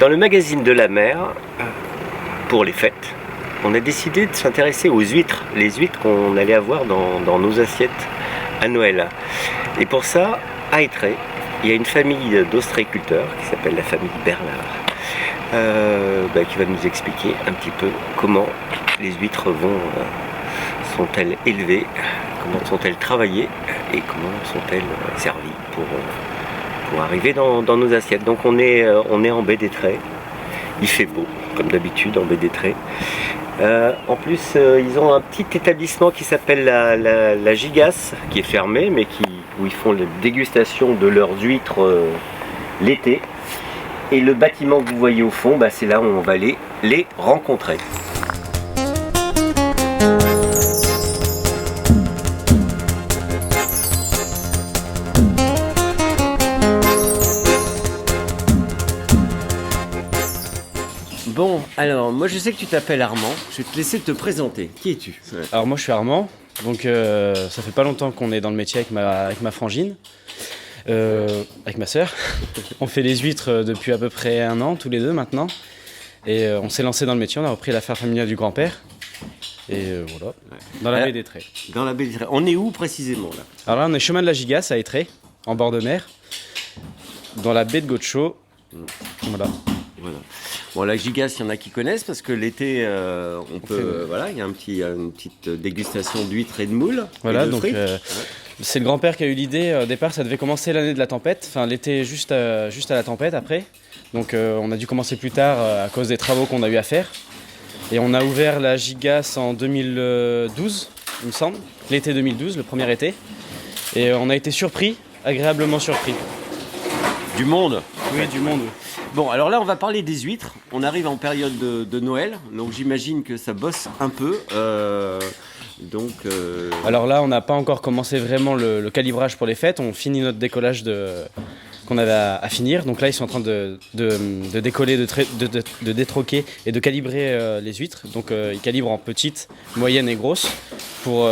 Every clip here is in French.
Dans le magazine de la mer, pour les fêtes, on a décidé de s'intéresser aux huîtres, les huîtres qu'on allait avoir dans nos assiettes à Noël. Et pour ça, à Étré, il y a une famille d'ostréiculteurs qui s'appelle la famille Bernard, qui va nous expliquer un petit peu comment les huîtres sont-elles élevées, comment sont-elles travaillées et comment sont-elles servies pour arriver dans nos assiettes. Donc on est en baie d'Étré, il fait beau comme d'habitude en baie d'Étré. En plus ils ont un petit établissement qui s'appelle la Gigasse, qui est fermé mais où ils font la dégustation de leurs huîtres l'été. Et le bâtiment que vous voyez au fond, c'est là où on va aller les rencontrer. Bon, alors, moi je sais que tu t'appelles Armand, je vais te laisser te présenter. Qui es-tu ? Alors moi je suis Armand, donc ça fait pas longtemps qu'on est dans le métier avec ma frangine, avec ma sœur. On fait les huîtres depuis à peu près 1 an, tous les deux maintenant. Et on s'est lancé dans le métier, on a repris l'affaire familiale du grand-père. Et voilà, dans la baie d'Étré. Dans la baie d'Étré. On est où précisément là ? Alors là on est chemin de la Gigasse à Étré, en bord de mer, dans la baie de Gotcho. Voilà. Bon, la Gigasse, il y en a qui connaissent parce que l'été, on peut, il y a une petite dégustation d'huîtres et de moules. Voilà, donc c'est le grand-père qui a eu l'idée. Au départ, ça devait commencer l'année de la tempête, enfin l'été juste à la tempête après. Donc on a dû commencer plus tard à cause des travaux qu'on a eu à faire. Et on a ouvert la Gigasse en 2012, il me semble, l'été 2012, le premier été. Et on a été surpris, agréablement surpris. Du monde ? Oui, du monde. Bon, alors là, on va parler des huîtres. On arrive en période de Noël, donc j'imagine que ça bosse un peu. Alors là, on n'a pas encore commencé vraiment le calibrage pour les fêtes. On finit notre décollage qu'on avait à finir. Donc là, ils sont en train de décoller, de détroquer et de calibrer les huîtres. Donc ils calibrent en petites, moyennes et grosses pour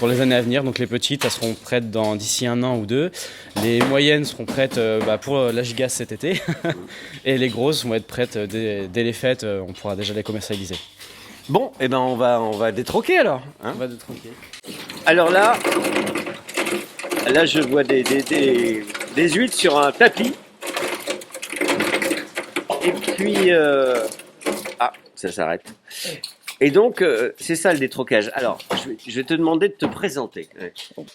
les années à venir. Donc les petites, elles seront prêtes d'ici 1 an ou 2. Les moyennes seront prêtes pour la Gigasse cet été. Et les grosses vont être prêtes dès les fêtes. On pourra déjà les commercialiser. Bon, on va détroquer alors. On va détroquer. Alors là, je vois des huîtres sur un tapis. Et puis... ça s'arrête. Et donc, c'est ça le détrocage. Alors, je vais te demander de te présenter.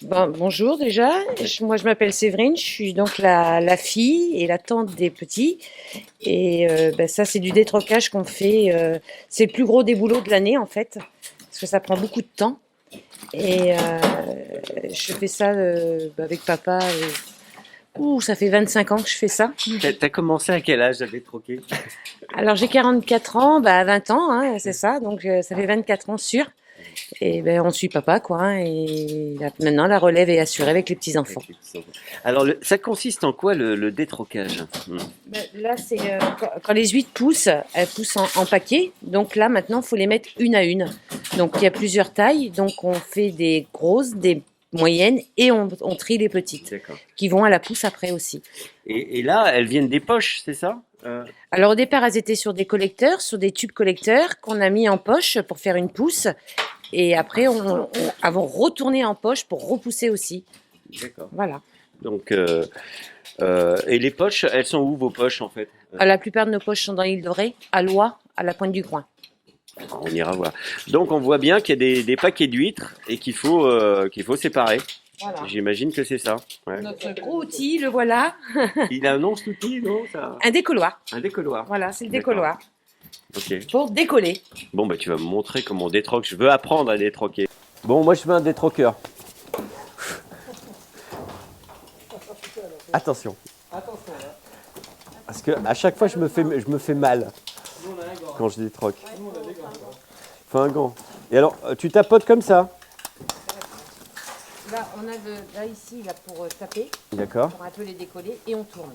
Bonjour déjà, moi je m'appelle Séverine, je suis donc la fille et la tante des petits. Et ça c'est du détrocage qu'on fait, c'est le plus gros des boulots de l'année en fait, parce que ça prend beaucoup de temps. Et je fais ça avec papa. Ça fait 25 ans que je fais ça. T'as commencé à quel âge à détroquer ? Alors j'ai 44 ans, 20 ans, c'est ça, donc ça fait 24 ans sûr. Et on suit papa, et maintenant la relève est assurée avec les petits-enfants. Alors ça consiste en quoi le détrocage ? Là, c'est quand les huîtres poussent, elles poussent en paquet. Donc là, maintenant, il faut les mettre une à une. Donc il y a plusieurs tailles, donc on fait des grosses, des moyennes et on trie les petites qui vont à la pousse après aussi. Et là, elles viennent des poches, c'est ça ? Alors au départ, elles étaient sur des collecteurs, sur des tubes collecteurs qu'on a mis en poche pour faire une pousse. Et après, on avons retourné en poche pour repousser aussi. D'accord. Voilà. Donc, et les poches, elles sont où vos poches en fait ? La plupart de nos poches sont dans l'île Dorée, à Loie, à la pointe du Groin. On ira voir. Donc on voit bien qu'il y a des paquets d'huîtres et qu'il faut séparer. Voilà. J'imagine que c'est ça. Ouais. Notre gros outil, le voilà. Il a un nom cet outil, non ça... Un décolloir. Un décolloir. Voilà, c'est le décolloir. Ok. Pour décoller. Bon, tu vas me montrer comment on détroque. Je veux apprendre à détroquer. Bon, moi je veux un détroqueur. Attention. Parce que à chaque fois je me fais mal quand je détroque. Faut un gant. Et alors, tu tapotes comme ça. Là, on a là ici pour taper. D'accord. Pour un peu les décoller et on tourne.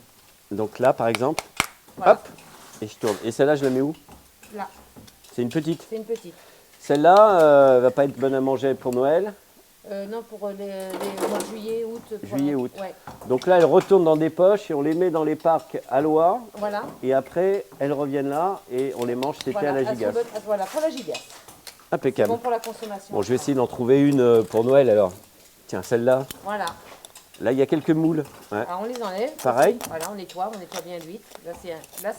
Donc là, par exemple, voilà. Hop, et je tourne. Et celle-là, je la mets où ? Là. C'est une petite. C'est une petite. Celle-là, va pas être bonne à manger pour Noël. Non, pour les mois de juillet, août. Juillet, août. Ouais. Donc là, elles retournent dans des poches et on les met dans les parcs à Loire. Voilà. Et après, elles reviennent là et on les mange cet été à la gigasse. Voilà, pour la gigasse. Impeccable. Bon pour la consommation. Bon, je vais essayer d'en trouver une pour Noël alors. Tiens, celle-là. Voilà. Là, il y a quelques moules. Ouais. Alors on les enlève. Pareil. Voilà, on nettoie bien l'huître. Là, c'est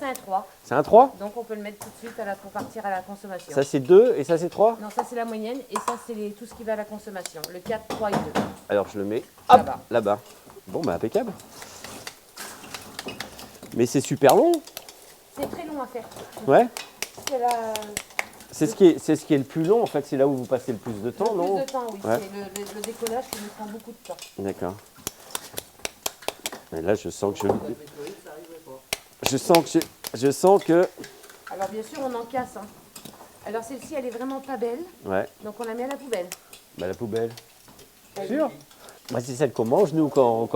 un 3. C'est un 3? Donc on peut le mettre tout de suite pour partir à la consommation. Ça, c'est 2 et ça, c'est 3? Non, ça c'est la moyenne et ça c'est tout ce qui va à la consommation. Le 4, 3 et 2. Alors, je le mets hop, Là-bas. là-bas. Bon, bah, impeccable. Mais c'est super long. C'est très long à faire. Ouais. C'est la... C'est ce qui est le plus long, en fait. C'est là où vous passez le plus de temps, non? Plus de temps, oui. Ouais. C'est le décollage qui nous prend beaucoup de temps. D'accord. Mais là, je sens que je sens que... Alors bien sûr, on en casse. Hein. Alors celle-ci, elle est vraiment pas belle. Ouais. Donc on la met à la poubelle. Bah, la poubelle. Sûr. Bah, c'est celle qu'on mange, nous, quand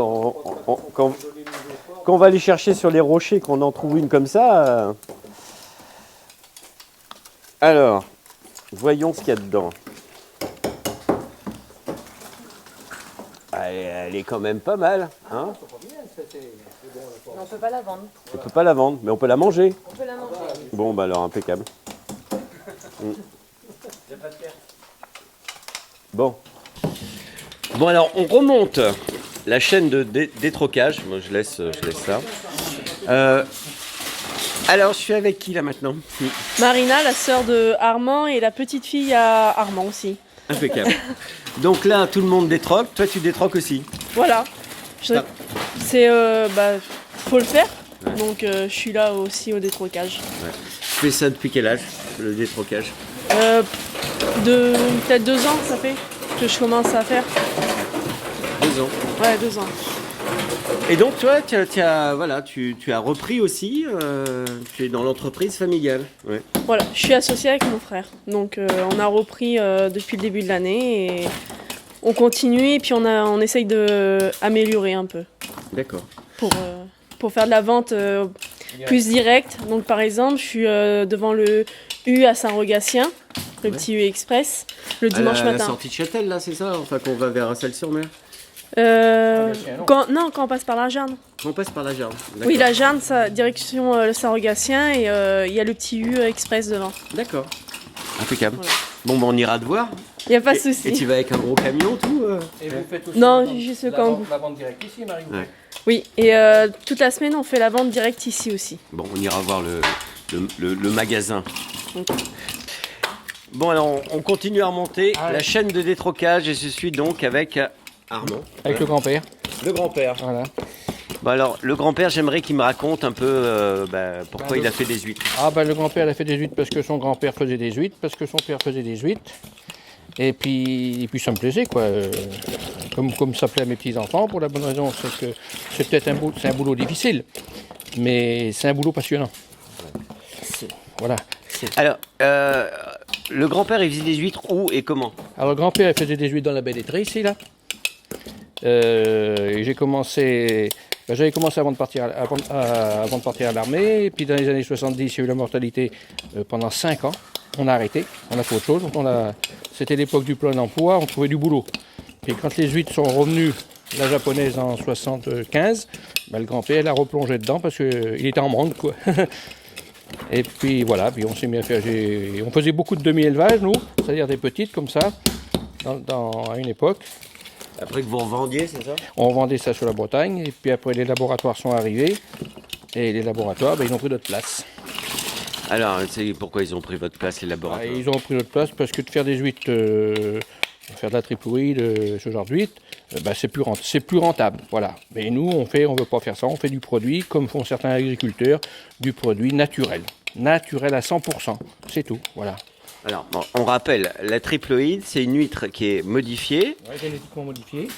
on va aller chercher sur les rochers, qu'on en trouve une comme ça. Alors, voyons ce qu'il y a dedans. Elle est quand même pas mal. Hein, Mais on peut pas la vendre. on peut pas la vendre, mais on peut la manger. On peut la manger. Bon, bah alors, impeccable. Bon. Bon, alors, on remonte la chaîne de détrocage. Moi, je laisse ça. Alors, je suis avec qui, là, maintenant? Marina, la sœur de Armand, et la petite fille à Armand aussi. Impeccable. Donc là, tout le monde détroque. Toi, tu détroques aussi. Voilà. Ah. C'est faut le faire. Donc je suis là aussi au détrocage. Ouais. Tu fais ça depuis quel âge, le détrocage? Peut-être 2 ans, ça fait que je commence à faire. 2 ans. Ouais, 2 ans. Et donc, toi, tu as repris aussi. Tu es dans l'entreprise familiale. Ouais. Voilà, je suis associée avec mon frère. Donc on a repris depuis le début de l'année et on continue et puis on essaye de améliorer un peu D'accord. pour faire de la vente plus directe. Donc par exemple, je suis devant le U à Saint-Rogatien, le petit U Express, le dimanche À la matin. sortie de Châtel, là, c'est ça? Enfin, qu'on va vers Celle-sur-Mer. Quand on passe par la Jarne. On passe par la Jarne. Oui, la Jarne, direction Saint-Rogatien et il y a le petit U Express devant. D'accord. Impeccable. Voilà. Bon, ben, on ira te voir. Il n'y a pas de Et souci. tu vas avec un gros camion, tout Et vous faites aussi Non, la vente- juste le la kangou. vente- La vente directe ici, Marie. Ouais. Oui, et toute la semaine, on fait la vente directe ici aussi. Bon, on ira voir le magasin. Ok. Bon, alors, on continue à remonter la chaîne de détrocage et je suis donc avec Armand. Avec le grand-père. Le grand-père. Voilà. Bon, alors, le grand-père, j'aimerais qu'il me raconte un peu pourquoi il a fait des huîtres. Ah ben le grand-père il a fait des huîtres parce que son grand-père faisait des huîtres, parce que son père faisait des huîtres. Et puis ça me plaisait quoi. Comme ça plaît à mes petits-enfants, pour la bonne raison, c'est que c'est peut-être un boulot difficile, mais c'est un boulot passionnant. Voilà. Alors, le grand-père, il faisait des huîtres où et comment? Alors le grand-père il faisait des huîtres dans la baie des Trés ici là. Et j'avais commencé avant de partir à l'armée, et puis dans les années 70, il y a eu la mortalité pendant 5 ans. On a arrêté, on a fait autre chose. Donc c'était l'époque du plein emploi, on trouvait du boulot. Et quand les huîtres sont revenues, la japonaise en 75, le grand-père l'a replongé dedans parce qu'il était en manque, quoi. Et puis voilà, puis on s'est mis à faire. On faisait beaucoup de demi-élevage, nous, c'est-à-dire des petites comme ça, à une époque. Après que vous revendiez, c'est ça? On vendait ça sur la Bretagne, et puis après les laboratoires sont arrivés, et les laboratoires, ils ont pris notre place. Alors, c'est pourquoi ils ont pris votre place, les laboratoires? Ils ont pris notre place parce que de faire des huîtres, faire de la triploïde, ce genre d'huîtres, c'est plus rentable, voilà. Mais nous, on veut pas faire ça, on fait du produit, comme font certains agriculteurs, du produit naturel à 100%, c'est tout, voilà. Alors, bon, on rappelle, la triploïde, c'est une huître qui est modifiée. Ouais, génétiquement modifiée.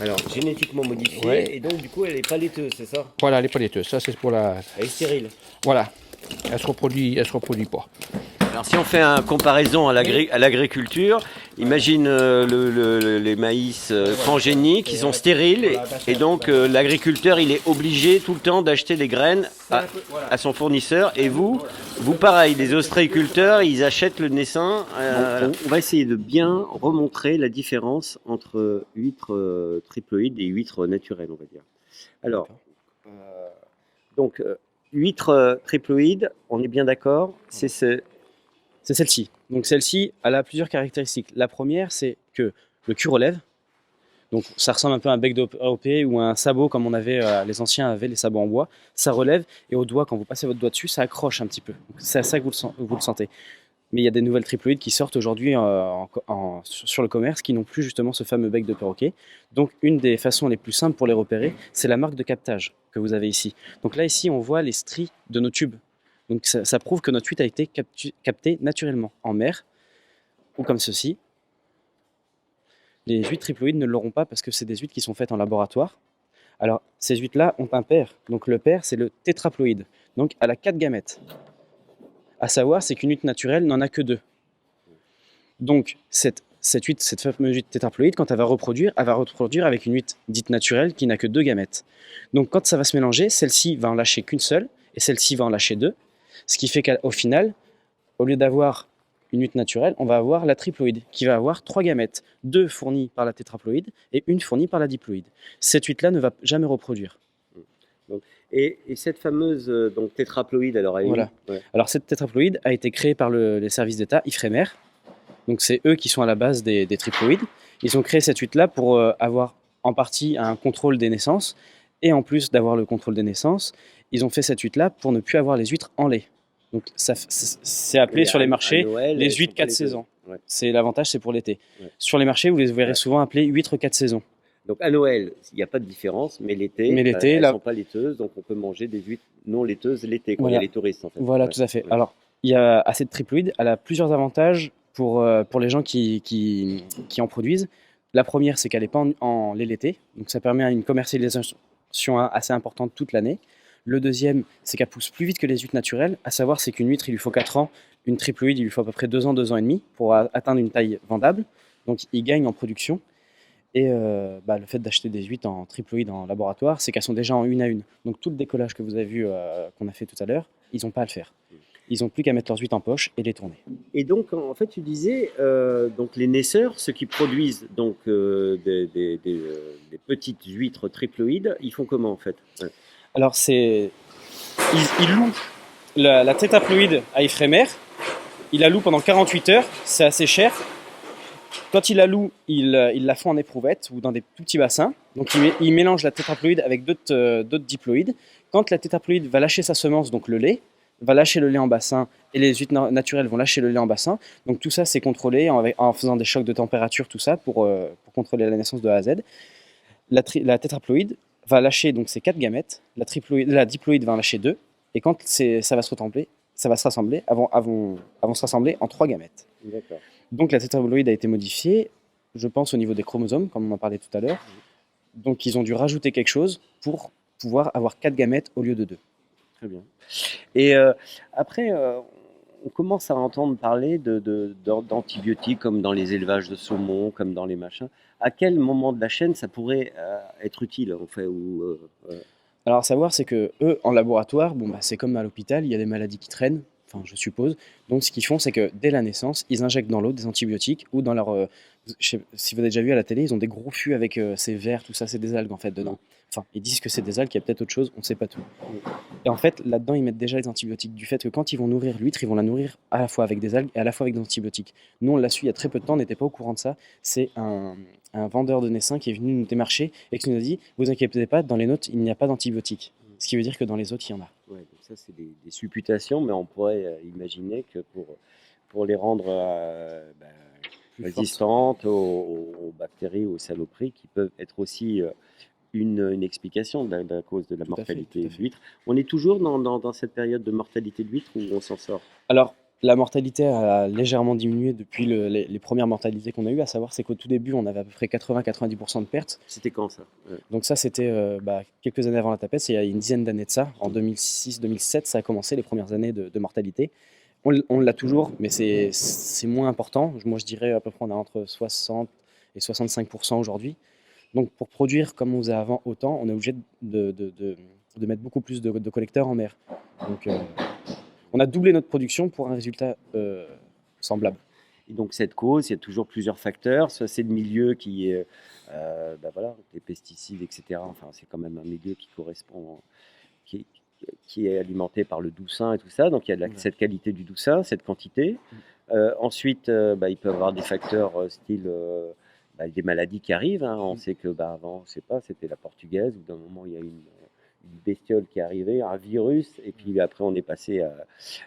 Alors, génétiquement modifiée, Ouais. et donc du coup, elle est pas laiteuse, c'est ça? Voilà, elle n'est pas laiteuse, ça c'est pour la... Elle est stérile. Voilà, elle se reproduit pas. Alors si on fait une comparaison à l'agriculture, imagine les maïs transgéniques, ils sont stériles et donc l'agriculteur il est obligé tout le temps d'acheter des graines à son fournisseur et vous pareil, les ostréiculteurs ils achètent le naissin. On va essayer de bien remontrer la différence entre huîtres triploïdes et huîtres naturelles on va dire. Alors, donc huître triploïde, on est bien d'accord, c'est celle-ci. Donc celle-ci, elle a plusieurs caractéristiques. La première, c'est que le cul relève. Donc ça ressemble un peu à un bec d'OP ou à un sabot comme les anciens avaient les sabots en bois. Ça relève et au doigt, quand vous passez votre doigt dessus, ça accroche un petit peu. C'est à ça que vous le sentez. Mais il y a des nouvelles triploïdes qui sortent aujourd'hui sur le commerce qui n'ont plus justement ce fameux bec de perroquet. Donc une des façons les plus simples pour les repérer, c'est la marque de captage que vous avez ici. Donc là ici on voit les stries de nos tubes. Donc ça prouve que notre huître a été captée naturellement en mer ou comme ceci. Les huîtres triploïdes ne l'auront pas parce que c'est des huîtres qui sont faites en laboratoire. Alors ces huîtres-là ont un pair. Donc le pair c'est le tétraploïde. Donc elle a 4 gamètes. À savoir, c'est qu'une huître naturelle n'en a que 2. Donc, cette fameuse huître tétraploïde, quand elle va reproduire avec une huître dite naturelle qui n'a que 2 gamètes. Donc, quand ça va se mélanger, celle-ci va en lâcher qu'une seule et celle-ci va en lâcher 2. Ce qui fait qu'au final, au lieu d'avoir une huître naturelle, on va avoir la triploïde qui va avoir 3 gamètes, 2 fournies par la tétraploïde et une fournie par la diploïde. Cette huître-là ne va jamais reproduire. Et cette fameuse donc tétraploïde, alors elle est voilà. Ouais. Alors cette tétraploïde a été créée par les services d'État, Ifremer. Donc c'est eux qui sont à la base des triploïdes. Ils ont créé cette huître-là pour avoir en partie un contrôle des naissances. Et en plus d'avoir le contrôle des naissances, ils ont fait cette huître-là pour ne plus avoir les huîtres en lait. Donc c'est appelé sur les marchés Noël, les huîtres 4 saisons. Ouais. C'est l'avantage, c'est pour l'été. Ouais. Sur les marchés, vous les verrez souvent appelés huîtres 4 saisons. Donc à Noël, il n'y a pas de différence, mais l'été, elles ne sont pas laiteuses, donc on peut manger des huîtres non laiteuses l'été, quand il y a les touristes en fait. Voilà, tout à fait. Ouais. Alors, il y a cette triploïde, elle a plusieurs avantages pour les gens qui en produisent. La première, c'est qu'elle n'est pas en lait l'été, donc ça permet une commercialisation assez importante toute l'année. Le deuxième, c'est qu'elle pousse plus vite que les huîtres naturelles, à savoir c'est qu'une huître, il lui faut 4 ans, une triploïde, il lui faut à peu près 2 ans, 2 ans et demi pour atteindre une taille vendable, donc il gagne en production. Et le fait d'acheter des huîtres en triploïde en laboratoire, c'est qu'elles sont déjà en 1 à 1. Donc tout le décollage que vous avez vu, qu'on a fait tout à l'heure, ils n'ont pas à le faire. Ils n'ont plus qu'à mettre leurs huîtres en poche et les tourner. Et donc en fait tu disais, donc les naisseurs, ceux qui produisent donc, des petites huîtres triploïdes, ils font comment en fait? Ouais. Alors ils louent la tétraploïde à Ifremer, ils la louent pendant 48 heures, c'est assez cher. Quand ils la louent, ils la font en éprouvette ou dans des tout petits bassins. Donc ils mélangent la tétraploïde avec d'autres diploïdes. Quand la tétraploïde va lâcher sa semence, donc le lait, va lâcher le lait en bassin et les huîtres naturelles vont lâcher le lait en bassin. Donc tout ça c'est contrôlé en faisant des chocs de température, tout ça pour contrôler la naissance de A à Z. La tétraploïde va lâcher donc ses 4 gamètes, la diploïde va en lâcher 2 et quand ça va se rassembler, vont se rassembler en 3 gamètes. D'accord. Donc la tétraploïde a été modifiée, je pense au niveau des chromosomes, comme on en parlait tout à l'heure. Donc ils ont dû rajouter quelque chose pour pouvoir avoir 4 gamètes au lieu de 2. Très bien. Et après, on commence à entendre parler d'antibiotiques comme dans les élevages de saumon, comme dans les machins. À quel moment de la chaîne ça pourrait être utile en fait Alors à savoir, c'est que eux, en laboratoire, c'est comme à l'hôpital, il y a des maladies qui traînent. Enfin, je suppose. Donc, ce qu'ils font, c'est que dès la naissance, ils injectent dans l'eau des antibiotiques ou dans leur. Si vous avez déjà vu à la télé, ils ont des gros fûts avec ces vers, tout ça, c'est des algues en fait dedans. Enfin, ils disent que c'est des algues, il y a peut-être autre chose, on ne sait pas tout. Et en fait, là-dedans, ils mettent déjà les antibiotiques du fait que quand ils vont nourrir l'huître, ils vont la nourrir à la fois avec des algues et à la fois avec des antibiotiques. Nous, on l'a su il y a très peu de temps, on n'était pas au courant de ça. C'est un vendeur de naissin qui est venu nous démarcher et qui nous a dit vous inquiétez pas, dans les notes, il n'y a pas d'antibiotiques. Ce qui veut dire que dans les autres, il y en a. Ouais, donc ça, c'est des supputations, mais on pourrait imaginer que pour les rendre résistantes aux bactéries, aux saloperies, qui peuvent être aussi une explication de la cause de la mortalité de l'huître. On est toujours dans cette période de mortalité de l'huître où on s'en sort? Alors, la mortalité a légèrement diminué depuis les premières mortalités qu'on a eues, à savoir c'est qu'au tout début, on avait à peu près 80-90% de pertes. C'était quand ça? Ouais. Donc ça, c'était quelques années avant la tapette, c'est il y a une dizaine d'années de ça. En 2006-2007, ça a commencé les premières années de mortalité. On l'a toujours, mais c'est moins important. Moi, je dirais à peu près on a entre 60 et 65% aujourd'hui. Donc, pour produire comme on faisait avant autant, on est obligé de mettre beaucoup plus de collecteurs en mer. Donc, on a doublé notre production pour un résultat semblable. Et donc cette cause, il y a toujours plusieurs facteurs. Ça, c'est le milieu qui est, voilà, les pesticides, etc. Enfin, c'est quand même un milieu qui correspond, qui est alimenté par le doucin et tout ça. Donc il y a cette qualité du doucin, cette quantité. Ensuite, il peut y avoir des facteurs style des maladies qui arrivent. Hein. On sait que avant, je sais pas, c'était la portugaise, où d'un moment il y a une bestiole qui est arrivée, un virus, et puis après on est passé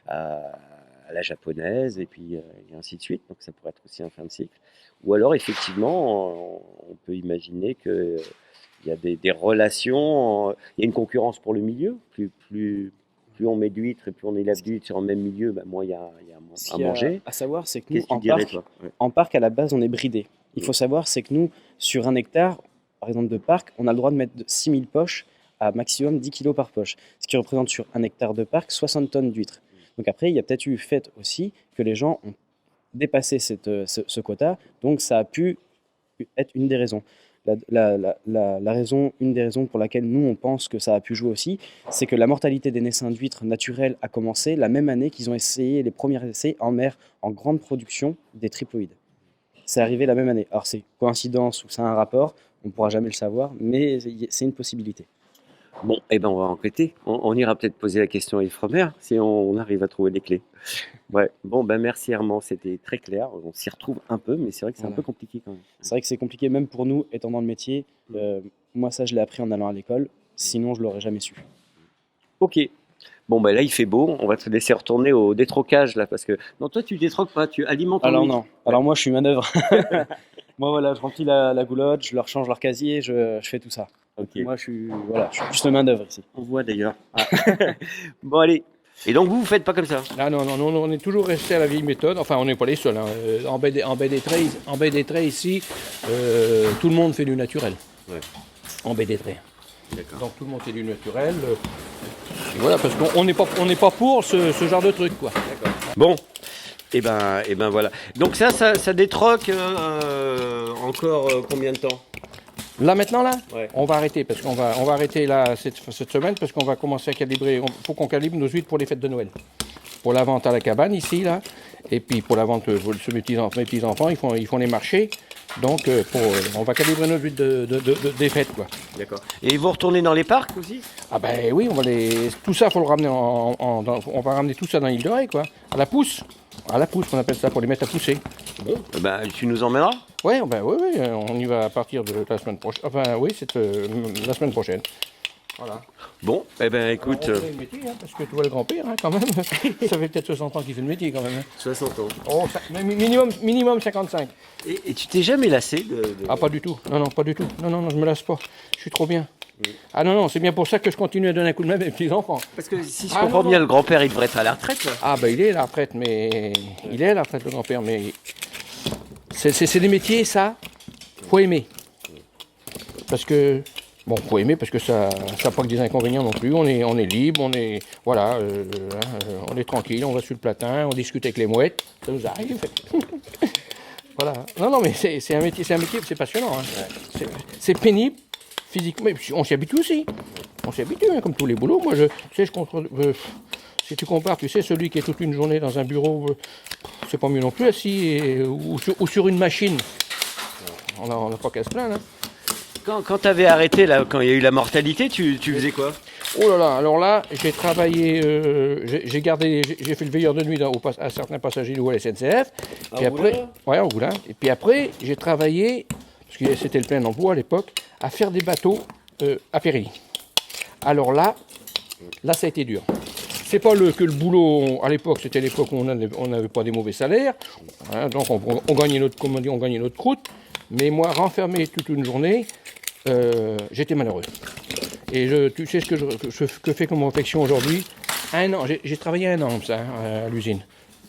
à la japonaise, et puis et ainsi de suite. Donc ça pourrait être aussi un fin de cycle. Ou alors effectivement, on peut imaginer que il y a des relations, il y a une concurrence pour le milieu. Plus on met d'huîtres et plus on élève d'huîtres sur un même milieu, moins il y a à manger. À savoir, c'est que nous, Qu'est-ce que tu dirais, toi ? en parc, à la base, on est bridé. Il faut savoir, c'est que nous, sur un hectare, par exemple de parc, on a le droit de mettre 6000 poches à maximum 10 kg par poche, ce qui représente sur un hectare de parc 60 tonnes d'huîtres. Donc après, il y a peut-être eu le fait aussi que les gens ont dépassé ce quota, donc ça a pu être une des raisons. Une des raisons pour laquelle nous on pense que ça a pu jouer aussi, c'est que la mortalité des naissins d'huîtres naturels a commencé la même année qu'ils ont essayé les premiers essais en mer en grande production des triploïdes. C'est arrivé la même année. Alors c'est coïncidence ou c'est un rapport, on ne pourra jamais le savoir, mais c'est une possibilité. Bon, on va enquêter. On ira peut-être poser la question à Ifremer si on arrive à trouver les clés. Ouais. Bon, merci Armand, c'était très clair. On s'y retrouve un peu, mais c'est vrai que c'est un peu compliqué quand même. C'est vrai que c'est compliqué même pour nous, étant dans le métier. Moi, ça, je l'ai appris en allant à l'école. Sinon, je l'aurais jamais su. Ok. Bon, là, il fait beau. On va te laisser retourner au détrocage, là, parce que... Non, toi, tu détroques pas, tu alimentes ton Alors huître. non. Alors moi, je suis manœuvre. Moi, voilà, je remplis la goulotte, je leur change leur casier, je fais tout ça. Ok. Moi, je suis plus le main-d'œuvre ici. On voit d'ailleurs. Bon, allez. Et donc, vous faites pas comme ça? Ah non, on est toujours resté à la vieille méthode. Enfin, on n'est pas les seuls. Hein. En baie des Traits, ici, tout le monde fait du naturel. Ouais. En baie des Traits. D'accord. Donc tout le monde fait du naturel. Et voilà, parce qu'on n'est pas pour ce genre de truc, quoi. D'accord. Bon. Et ben voilà. Donc ça détroque encore combien de temps? Là maintenant, Ouais. on va arrêter parce qu'on va arrêter là cette semaine parce qu'on va commencer à calibrer. Il faut qu'on calibre nos huîtres pour les fêtes de Noël, pour la vente à la cabane ici là, et puis pour la vente pour mes petits enfants, ils font les marchés. Donc on va calibrer nos huîtres des fêtes, quoi. D'accord. Et vous retournez dans les parcs aussi? Ah ben oui, tout ça faut le ramener on va ramener tout ça dans l'île de Ré, quoi, à la pousse, on appelle ça, pour les mettre à pousser. Bon. Tu nous emmèneras? Oui, on y va à partir de la semaine prochaine. Enfin, oui, c'est la semaine prochaine. Voilà. Bon, écoute. On fait le métier, parce que tu vois le grand-père, quand même. Ça fait peut-être 60 ans qu'il fait le métier, quand même. 60 ans. Oh, minimum 55. Et tu t'es jamais lassé de... Ah, pas du tout. Non, pas du tout. Non, je me lasse pas. Je suis trop bien. Ah non, c'est bien pour ça que je continue à donner un coup de main à mes petits-enfants. Parce que si je comprends bien, le grand-père, il devrait être à la retraite, là. Ah, il est à la retraite, mais... Il est à la retraite, le grand-père, mais... C'est des métiers, ça, faut aimer. Parce que... Bon, faut aimer parce que ça n'a pas que des inconvénients non plus. On est libre, on est... Voilà, on est tranquille, on va sur le platin, on discute avec les mouettes. Ça nous arrive. Voilà. Non, mais c'est un métier, c'est passionnant. Hein. C'est pénible, physiquement, mais on s'y habitue aussi. On s'y habitue, hein, comme tous les boulots. Moi, je contrôle... si tu compares, tu sais, celui qui est toute une journée dans un bureau, c'est pas mieux non plus assis, ou sur une machine. On n'a pas qu'à se plaindre. Hein. Quand tu avais arrêté, là, quand il y a eu la mortalité, tu faisais quoi? Oh là là, alors là, j'ai travaillé, j'ai fait le veilleur de nuit à certains passagers de la SNCF. Puis après, ouais, au Goulin. Et puis après, j'ai travaillé, parce que c'était le plein emploi à l'époque, à faire des bateaux à Péry. Alors là, ça a été dur. C'est pas que le boulot, à l'époque, c'était l'époque où on n'avait pas des mauvais salaires, hein, donc on gagnait notre croûte. Mais moi, renfermé toute une journée, j'étais malheureux. Et tu sais ce que fait comme réflexion aujourd'hui? 1 an, j'ai travaillé 1 an ça, à l'usine.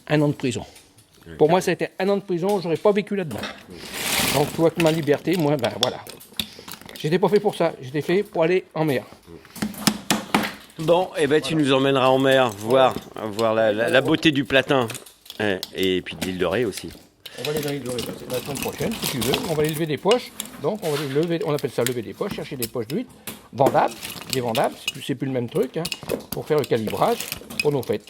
1 an de prison. Pour moi, ça a été 1 an de prison, j'aurais pas vécu là-dedans. Donc, tu vois que ma liberté, moi, voilà. J'étais pas fait pour ça, j'étais fait pour aller en mer. Bon, et ben tu nous emmèneras en mer, voir la beauté du Platin. Et puis de l'île de Ré aussi. On va aller dans l'île de Ré la semaine prochaine, si tu veux. On va aller lever des poches. Donc, on va les lever, on appelle ça lever des poches, chercher des poches d'huîtres, vendables, des vendables, c'est plus le même truc, hein, pour faire le calibrage pour nos fêtes.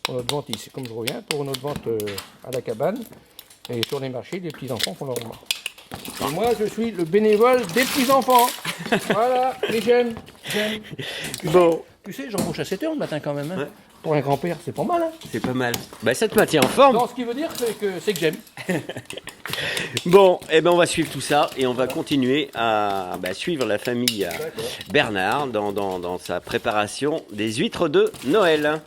Pour notre vente ici, comme je reviens, pour notre vente à la cabane et sur les marchés, des petits-enfants font leur remarque. Et moi, je suis le bénévole des petits-enfants. Voilà, et j'aime. Bon. Tu sais, j'embauche à 7 h le matin quand même. Hein. Ouais. Pour un grand-père, c'est pas mal. Hein. C'est pas mal. Bah ça te maintient en forme. Non, ce qui veut dire, c'est que j'aime. Bon, et ben on va suivre tout ça et on va continuer à suivre la famille Bernard dans sa préparation des huîtres de Noël.